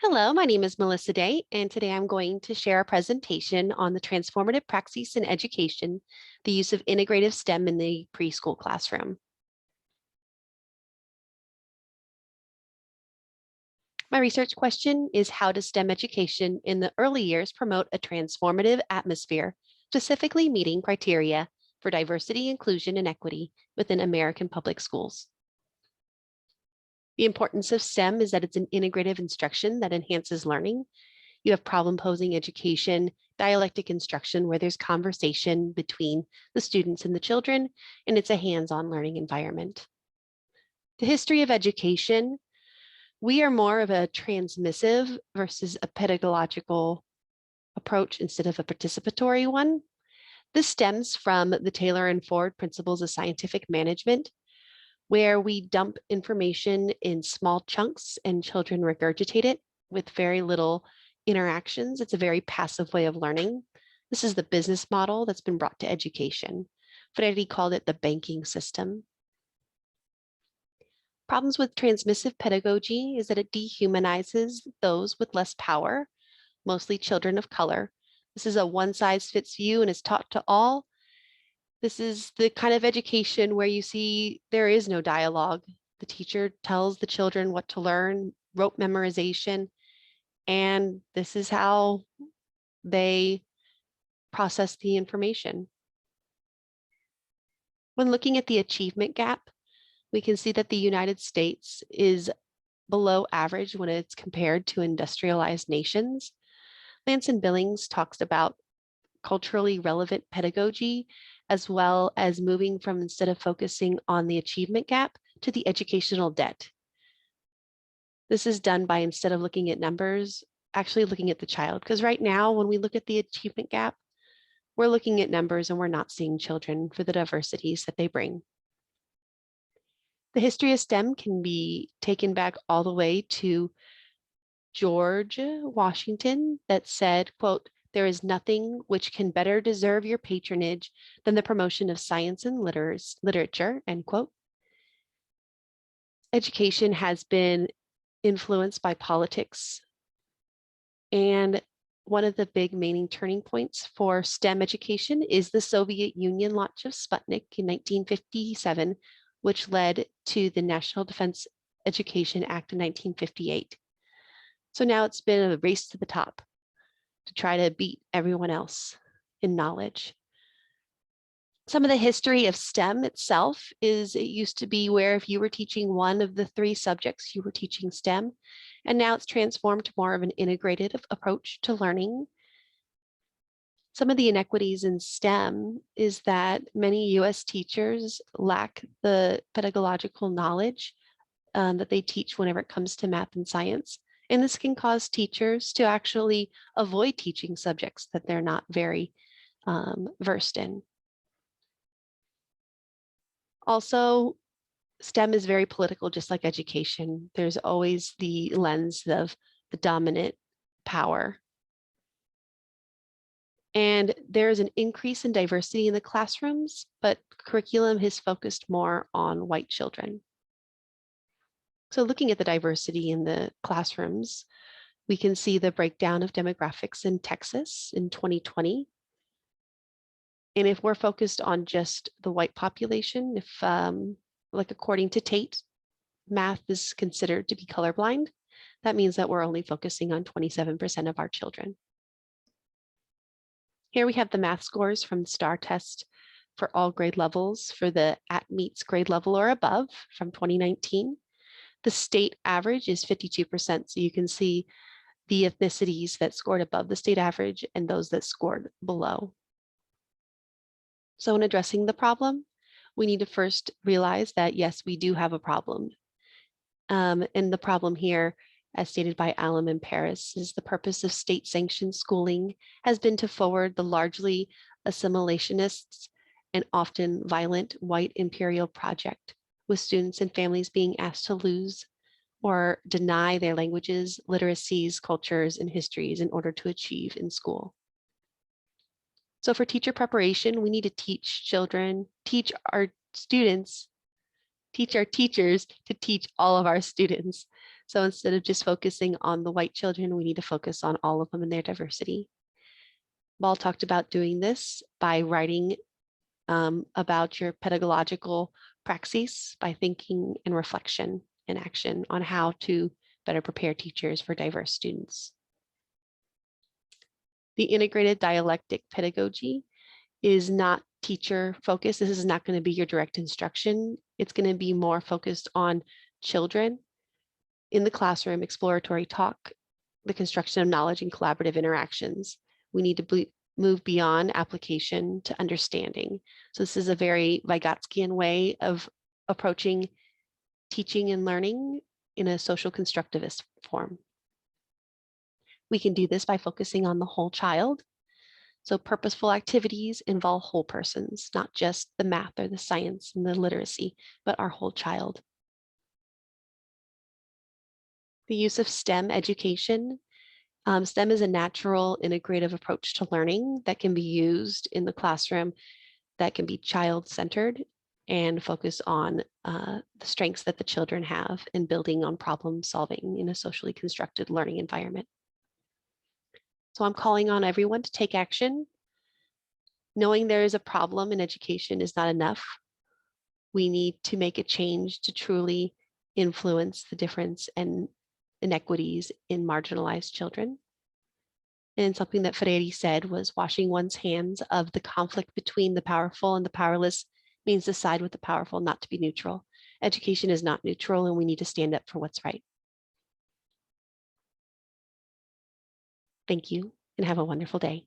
Hello, my name is Melissa Day, and today I'm going to share a presentation on the transformative praxis in education, the use of integrative STEM in the preschool classroom. My research question is, how does STEM education in the early years promote a transformative atmosphere, specifically meeting criteria for diversity, inclusion, and equity within American public schools? The importance of STEM is that it's an integrative instruction that enhances learning. You have problem-posing education, dialectic instruction where there's conversation between the students and the children, and it's a hands-on learning environment. The history of education, we are more of a transmissive versus a pedagogical approach instead of a participatory one. This stems from the Taylor and Ford principles of scientific management, where we dump information in small chunks and children regurgitate it with very little interactions. It's a very passive way of learning. This is the business model that's been brought to education. Freire called it the banking system. Problems with transmissive pedagogy is that it dehumanizes those with less power, mostly children of color. This is a one-size-fits-view and is taught to all. This is the kind of education where you see there is no dialogue. The teacher tells the children what to learn, rote memorization, and this is how they process the information. When looking at the achievement gap, we can see that the United States is below average when it's compared to industrialized nations. Lance and Billings talks about culturally relevant pedagogy, as well as moving from, instead of focusing on the achievement gap, to the educational debt. This is done by, instead of looking at numbers, actually looking at the child. Because right now, when we look at the achievement gap, we're looking at numbers and we're not seeing children for the diversities that they bring. The history of STEM can be taken back all the way to George Washington that said, quote, "There is nothing which can better deserve your patronage than the promotion of science and literature," end quote. Education has been influenced by politics. And one of the big main turning points for STEM education is the Soviet Union launch of Sputnik in 1957, which led to the National Defense Education Act in 1958. So now it's been a race to the top to try to beat everyone else in knowledge. Some of the history of STEM itself is, it used to be where if you were teaching one of the three subjects, you were teaching STEM, and now it's transformed to more of an integrated approach to learning. Some of the inequities in STEM is that many US teachers lack the pedagogical knowledge that they teach whenever it comes to math and science. And this can cause teachers to actually avoid teaching subjects that they're not very versed in. Also, STEM is very political, just like education. There's always the lens of the dominant power. And there is an increase in diversity in the classrooms, but curriculum has focused more on white children. So looking at the diversity in the classrooms, we can see the breakdown of demographics in Texas in 2020. And if we're focused on just the white population, if like according to Tate, math is considered to be colorblind, that means that we're only focusing on 27% of our children. Here we have the math scores from the STAR test for all grade levels for the at-meets grade level or above from 2019. The state average is 52%, so you can see the ethnicities that scored above the state average and those that scored below. So in addressing the problem, we need to first realize that, yes, we do have a problem. And the problem here, as stated by Allen and Paris, is the purpose of state-sanctioned schooling has been to forward the largely assimilationists and often violent white imperial project, with students and families being asked to lose or deny their languages, literacies, cultures, and histories in order to achieve in school. So for teacher preparation, we need to teach our students teach our teachers to teach all of our students. So instead of just focusing on the white children, we need to focus on all of them and their diversity. Ball talked about doing this by writing about your pedagogical praxis, by thinking and reflection and action on how to better prepare teachers for diverse students. The integrated dialectic pedagogy is not teacher focused. This is not going to be your direct instruction. It's going to be more focused on children in the classroom, exploratory talk, the construction of knowledge and collaborative interactions. We need to move beyond application to understanding. So this is a very Vygotskian way of approaching teaching and learning in a social constructivist form. We can do this by focusing on the whole child. So purposeful activities involve whole persons, not just the math or the science and the literacy, but our whole child. The use of STEM education. STEM is a natural integrative approach to learning that can be used in the classroom, that can be child-centered and focus on the strengths that the children have in building on problem solving in a socially constructed learning environment. So I'm calling on everyone to take action. Knowing there is a problem in education is not enough. We need to make a change to truly influence the difference and inequities in marginalized children. And something that Freire said was washing one's hands of the conflict between the powerful and the powerless means to side with the powerful, not to be neutral. Education is not neutral, and we need to stand up for what's right. Thank you, and have a wonderful day.